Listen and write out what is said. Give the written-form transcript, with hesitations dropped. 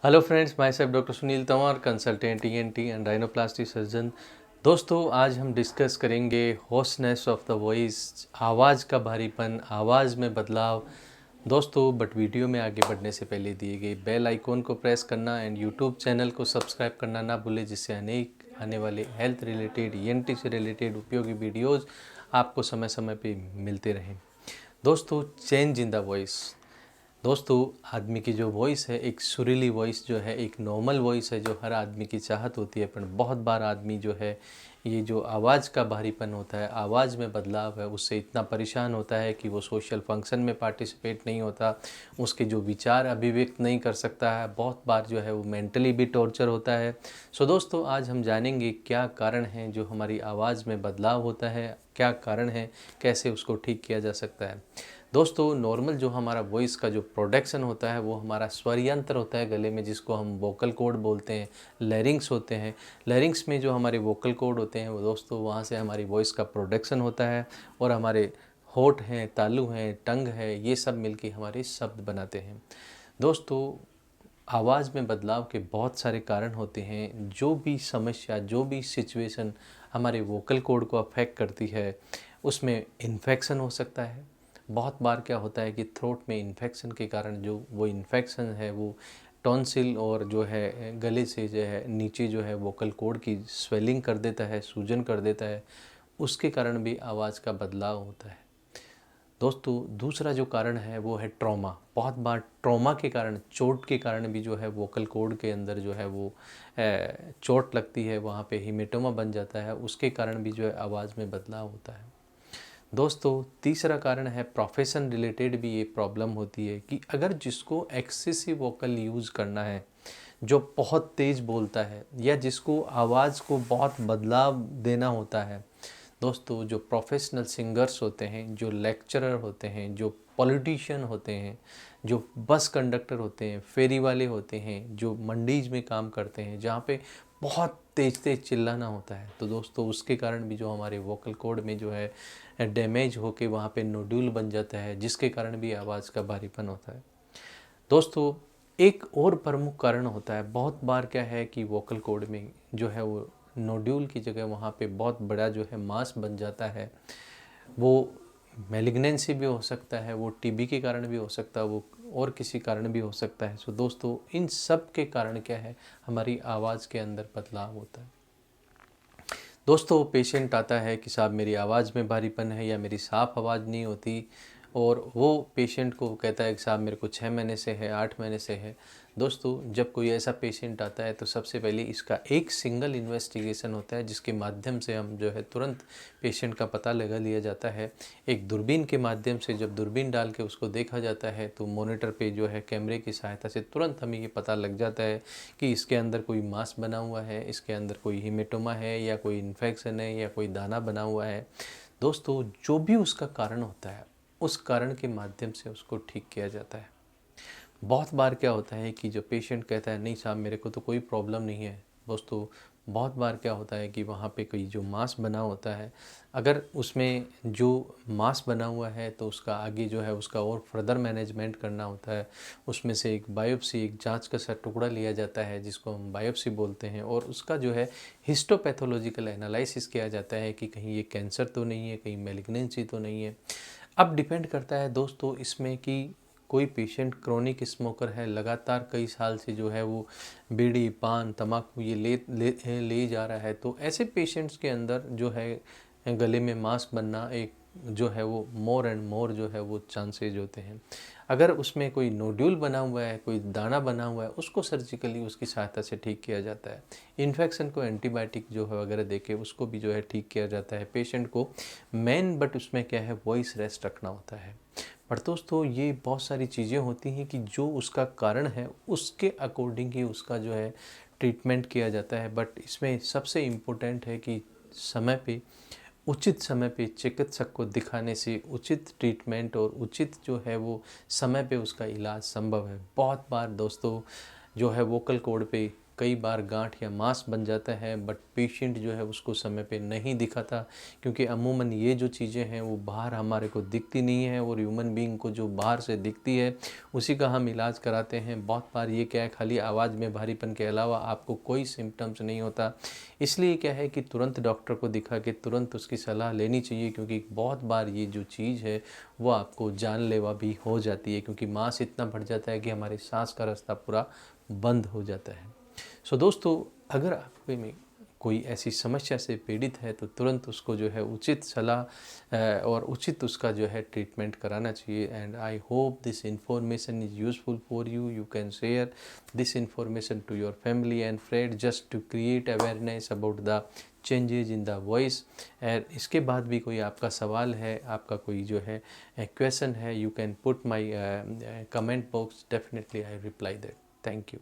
Hello friends, my self doctor Sunil Tanwar, consultant ENT and rhinoplasty surgeon. दोस्तों, आज हम discuss करेंगे होर्सनेस ऑफ द वॉइस, आवाज़ का भारीपन, आवाज़ में बदलाव। दोस्तों, बट वीडियो में आगे बढ़ने से पहले दिए गए बेल आइकॉन को प्रेस करना एंड यूट्यूब चैनल को सब्सक्राइब करना ना भूलें, जिससे अनेक आने वाले हेल्थ रिलेटेड, ईएनटी से रिलेटेड उपयोगी वीडियोज़ आपको समय समय पे मिलते रहें। दोस्तों, चेंज इन द वॉइस। दोस्तों, आदमी की जो वॉइस है, एक सुरीली वॉइस जो है, एक नॉर्मल वॉइस है जो हर आदमी की चाहत होती है, पर बहुत बार आदमी जो है ये जो आवाज़ का भारीपन होता है, आवाज़ में बदलाव है, उससे इतना परेशान होता है कि वो सोशल फंक्शन में पार्टिसिपेट नहीं होता, उसके जो विचार अभिव्यक्त नहीं कर सकता है, बहुत बार जो है वो मेंटली भी टॉर्चर होता है। सो दोस्तों, आज हम जानेंगे क्या कारण हैं जो हमारी आवाज़ में बदलाव होता है, क्या कारण है, कैसे उसको ठीक किया जा सकता है। दोस्तों, नॉर्मल जो हमारा वॉइस का जो प्रोडक्शन होता है वो हमारा स्वर यंत्र होता है गले में, जिसको हम वोकल कॉर्ड बोलते हैं, लैरिंग्स होते हैं। लैरिंग्स में जो हमारे वोकल कॉर्ड होते हैं वो दोस्तों वहाँ से हमारी वॉइस का प्रोडक्शन होता है, और हमारे होंठ हैं, तालू हैं, टंग है, ये सब मिलके हमारे शब्द बनाते हैं। दोस्तों, आवाज़ में बदलाव के बहुत सारे कारण होते हैं। जो भी समस्या, जो भी सिचुएशन हमारे वोकल कॉर्ड को अफेक्ट करती है, उसमें इन्फेक्शन हो सकता है। बहुत बार क्या होता है कि थ्रोट में इन्फेक्शन के कारण जो वो इन्फेक्शन है वो टॉन्सिल और जो है गले से जो है नीचे जो है वोकल कॉर्ड की स्वेलिंग कर देता है, सूजन कर देता है। उसके कारण भी आवाज़ का बदलाव होता है। दोस्तों, दूसरा जो कारण है वो है ट्रॉमा। बहुत बार ट्रॉमा के कारण, चोट के कारण भी जो है वोकल कॉर्ड के अंदर जो है वो चोट लगती है, वहाँ पे हीमेटोमा बन जाता है, उसके कारण भी जो है आवाज़ में बदलाव होता है। दोस्तों, तीसरा कारण है प्रोफेशन रिलेटेड भी ये प्रॉब्लम होती है कि अगर जिसको एक्सेसिव वोकल यूज़ करना है, जो बहुत तेज़ बोलता है या जिसको आवाज़ को बहुत बदलाव देना होता है, दोस्तों जो प्रोफेशनल सिंगर्स होते हैं, जो लेक्चरर होते हैं, जो पॉलिटिशियन होते हैं, जो बस कंडक्टर होते हैं, फेरी वाले होते हैं, जो मंडीज में काम करते हैं जहाँ पे बहुत तेज़ तेज़ चिल्लाना होता है, तो दोस्तों उसके कारण भी जो हमारे वोकल कॉर्ड में जो है डैमेज होके वहाँ पे नोड्यूल बन जाता है, जिसके कारण भी आवाज़ का भारीपन होता है। दोस्तों, एक और प्रमुख कारण होता है, बहुत बार क्या है कि वोकल कॉर्ड में जो है वो नोड्यूल की जगह वहाँ पे बहुत बड़ा जो है मास बन जाता है। वो मैलिग्नेंसी भी हो सकता है, वो टीबी के कारण भी हो सकता है, वो और किसी कारण भी हो सकता है। सो दोस्तों, इन सब के कारण क्या है, हमारी आवाज़ के अंदर बदलाव होता है। दोस्तों, पेशेंट आता है कि साहब मेरी आवाज़ में भारीपन है या मेरी साफ़ आवाज़ नहीं होती, और वो पेशेंट को कहता है कि साहब मेरे को 6 महीने से है, 8 महीने से है। दोस्तों, जब कोई ऐसा पेशेंट आता है तो सबसे पहले इसका एक सिंगल इन्वेस्टिगेशन होता है, जिसके माध्यम से हम जो है तुरंत पेशेंट का पता लगा लिया जाता है। एक दूरबीन के माध्यम से जब दूरबीन डाल के उसको देखा जाता है तो मॉनिटर पे जो है कैमरे की सहायता से तुरंत हमें ये पता लग जाता है कि इसके अंदर कोई मांस बना हुआ है, इसके अंदर कोई हीमेटोमा है या कोई इन्फेक्शन है या कोई दाना बना हुआ है। दोस्तों, जो भी उसका कारण होता है, उस कारण के माध्यम से उसको ठीक किया जाता है। बहुत बार क्या होता है कि जो पेशेंट कहता है नहीं साहब मेरे को तो कोई प्रॉब्लम नहीं है। दोस्तों, बहुत बार क्या होता है कि वहाँ पे कोई जो मांस बना होता है, अगर उसमें जो मांस बना हुआ है तो उसका आगे जो है उसका और फर्दर मैनेजमेंट करना होता है। उसमें से एक बायोप्सी, एक जांच का सा टुकड़ा लिया जाता है जिसको हम बायोप्सी बोलते हैं, और उसका जो है हिस्टोपैथोलॉजिकल एनालिसिस किया जाता है कि कहीं ये कैंसर तो नहीं है, कहीं मैलिग्नेंसी तो नहीं है। अब डिपेंड करता है दोस्तों इसमें कि कोई पेशेंट क्रोनिक स्मोकर है, लगातार कई साल से जो है वो बीड़ी, पान, तम्बाकू ये ले जा रहा है, तो ऐसे पेशेंट्स के अंदर जो है गले में मांस बनना एक जो है वो मोर एंड मोर जो है वो चांसेज होते हैं। अगर उसमें कोई नोड्यूल बना हुआ है, कोई दाना बना हुआ है, उसको सर्जिकली उसकी सहायता से ठीक किया जाता है। इन्फेक्शन को एंटीबायोटिक जो है वगैरह देके उसको भी जो है ठीक किया जाता है पेशेंट को। मेन बट उसमें क्या है, वॉइस रेस्ट रखना होता है। पर दोस्तों, ये बहुत सारी चीज़ें होती हैं कि जो उसका कारण है उसके अकॉर्डिंग ही उसका जो है ट्रीटमेंट किया जाता है। बट इसमें सबसे इम्पोर्टेंट है कि समय पे, उचित समय पे चिकित्सक को दिखाने से उचित ट्रीटमेंट और उचित जो है वो समय पे उसका इलाज संभव है। बहुत बार दोस्तों जो है वोकल कॉर्ड पे कई बार गांठ या मांस बन जाता है, बट पेशेंट जो है उसको समय पे नहीं दिखाता, क्योंकि अमूमन ये जो चीज़ें हैं वो बाहर हमारे को दिखती नहीं है, और ह्यूमन बीइंग को जो बाहर से दिखती है उसी का हम इलाज कराते हैं। बहुत बार ये क्या है, खाली आवाज़ में भारीपन के अलावा आपको कोई सिम्टम्स नहीं होता। इसलिए क्या है कि तुरंत डॉक्टर को दिखा के तुरंत उसकी सलाह लेनी चाहिए, क्योंकि बहुत बार ये जो चीज़ है वो आपको जानलेवा भी हो जाती है, क्योंकि मांस इतना बढ़ जाता है कि हमारे सांस का रास्ता पूरा बंद हो जाता है। सो दोस्तों, अगर आपके में कोई ऐसी समस्या से पीड़ित है तो तुरंत उसको जो है उचित सलाह और उचित उसका जो है ट्रीटमेंट कराना चाहिए। And I hope this information is useful for you. You can share this information to your family and friend just to create awareness about the changes in the voice. And इसके बाद भी कोई आपका सवाल है, आपका कोई जो है क्वेश्चन है, you can put my comment box, definitely I reply that. Thank you.